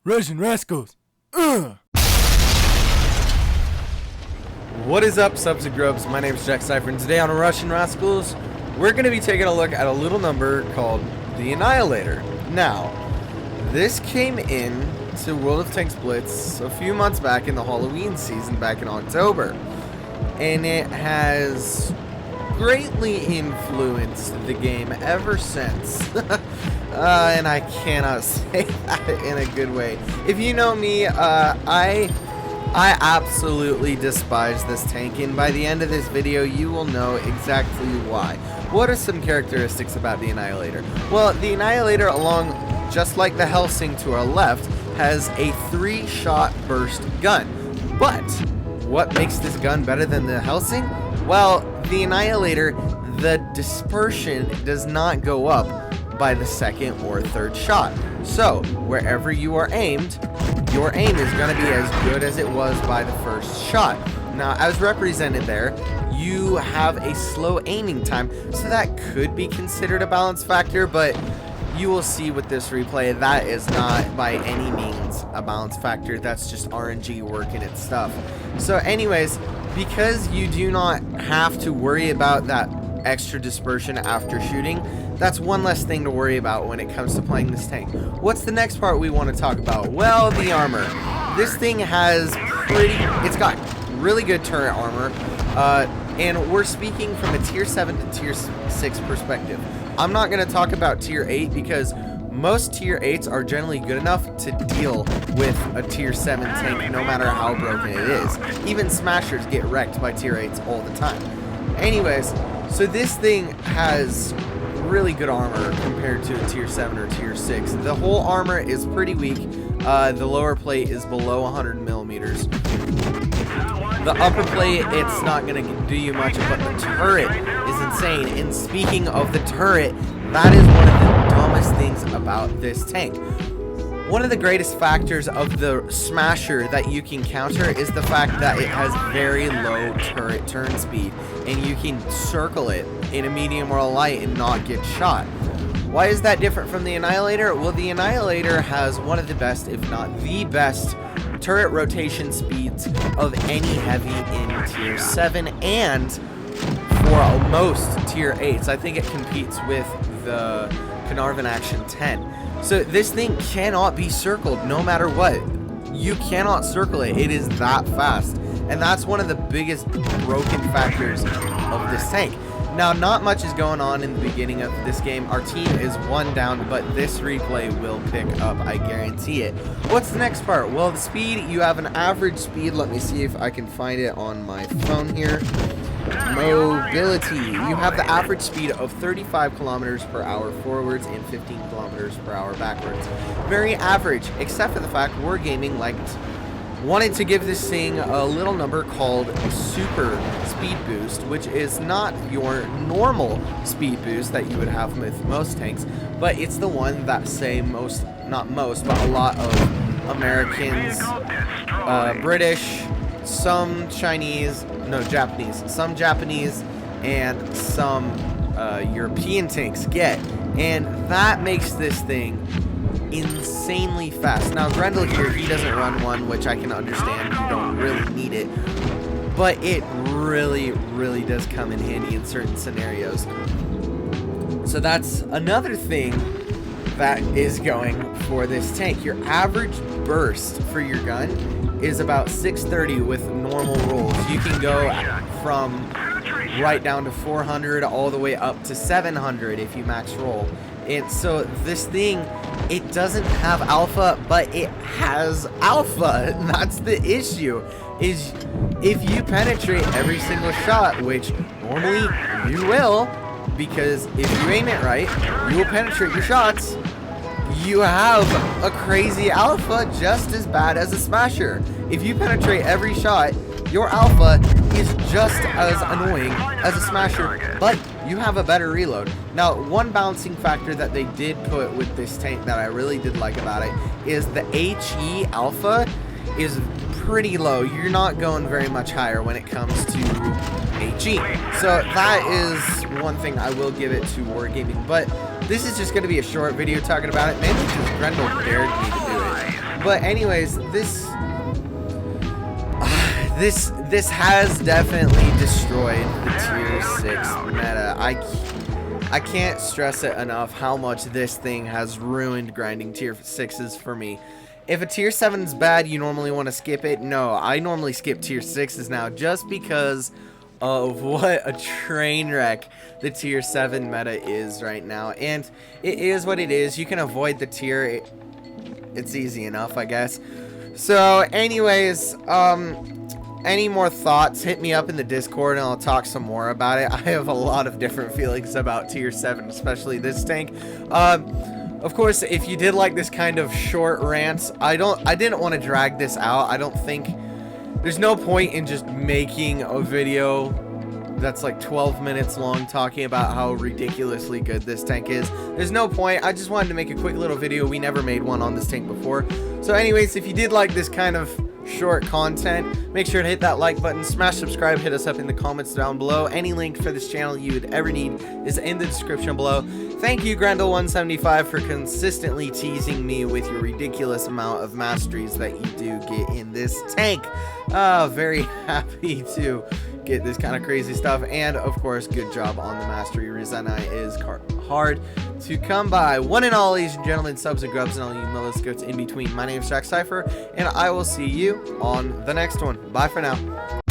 Rush1n Rascals. What is up, subs and grubs? My name is Jack Cypher, and today on Rush1n Rascals, we're going to be taking a look at a little number called the Annihilator. Now, this came in to World of Tanks Blitz a few months back in the Halloween season, back in October, and it has greatly influenced the game ever since. And I cannot say that in a good way. If you know me, I absolutely despise this tank, and by the end of this video, you will know exactly why. What are some characteristics about the Annihilator? Well, the Annihilator, just like the Helsing to our left, has a 3-shot burst gun. But what makes this gun better than the Helsing? Well, the Annihilator, the dispersion does not go up by the second or third shot. So, wherever you are aimed, your aim is going to be as good as it was by the first shot. Now, as represented there, you have a slow aiming time, so that could be considered a balance factor, but you will see with this replay, that is not by any means a balance factor. That's just RNG working its stuff. So anyways, because you do not have to worry about that extra dispersion after shooting, that's one less thing to worry about when it comes to playing this tank. What's the next part we want to talk about? Well, the armor. This thing has it's got really good turret armor, and we're speaking from a tier 7 to tier 6 perspective. I'm not going to talk about tier 8 because most tier 8s are generally good enough to deal with a tier 7 tank no matter how broken it is. Even smashers get wrecked by tier 8s all the time. Anyways, so this thing has really good armor compared to a tier 7 or tier 6. The whole armor is pretty weak. The lower plate is below 100 millimeters. The upper plate, it's not going to do you much, but the turret is insane. And speaking of the turret, that is one of the dumbest things about this tank. One of the greatest factors of the Smasher that you can counter is the fact that it has very low turret turn speed, and you can circle it in a medium or a light and not get shot. Why is that different from the Annihilator? Well, the Annihilator has one of the best, if not the best, turret rotation speeds of any heavy in tier 7 and for most tier 8s. I think it competes with the Carnarvon Action 10. So this thing cannot be circled no matter what. You cannot circle it. It is that fast. And that's one of the biggest broken factors of this tank. Now, not much is going on in the beginning of this game. Our team is 1 down, but this replay will pick up, I guarantee it. What's the next part? Well, the speed, you have an average speed. Let me see if I can find it on my phone here. Mobility. You have the average speed of 35 kilometers per hour forwards and 15 kilometers per hour backwards. Very average, except for the fact Wargaming wanted to give this thing a little number called Super Speed Boost, which is not your normal speed boost that you would have with most tanks, but it's the one that say not most, but a lot of Americans, British, some Japanese, some Japanese, and some European tanks get, and that makes this thing insanely fast. Now, Grendel here, he doesn't run one, which I can understand. You don't really need it, but it really, really does come in handy in certain scenarios. So that's another thing that is going for this tank. Your average burst for your gun is about 630 with normal rolls. You can go from right down to 400 all the way up to 700 if you max roll. And so this thing, it doesn't have alpha, but it has alpha. And that's the issue, is if you penetrate every single shot, which normally you will, because if you aim it right, you will penetrate your shots, you have a crazy alpha just as bad as a Smasher. If you penetrate every shot, your alpha is just as annoying as a Smasher, but you have a better reload. Now, one balancing factor that they did put with this tank that I really did like about it is the HE alpha is pretty low. You're not going very much higher when it comes to HE. So that is one thing I will give it to Wargaming, but this is just going to be a short video talking about it, mainly because Grendel dared me to do it. But anyways, this has definitely destroyed the tier 6 meta. I can't stress it enough how much this thing has ruined grinding tier 6s for me. If a tier 7 is bad, you normally want to skip it. No, I normally skip tier 6s now just because of what a train wreck the tier 7 meta is right now. And it is what it is. You can avoid the tier. It's easy enough, I guess. So anyways, any more thoughts, hit me up in the Discord and I'll talk some more about it. I have a lot of different feelings about tier 7, especially this tank. Of course, if you did like this kind of short rant, I didn't want to drag this out. I don't think there's no point in just making a video that's like 12 minutes long talking about how ridiculously good this tank is. There's no point. I just wanted to make a quick little video. We never made one on this tank before. So anyways, if you did like this kind of short content, make sure to hit that like button, smash subscribe, hit us up in the comments down below. Any link for this channel you would ever need is in the description below. Thank you, Grendel175, for consistently teasing me with your ridiculous amount of masteries that you do get in this tank. Very happy to get this kind of crazy stuff, and of course, good job on the mastery. Rizana is hard to come by. One and all, ladies and gentlemen, subs and grubs, and all you Millis goats in between. My name is Jack Cypher, and I will see you on the next one. Bye for now.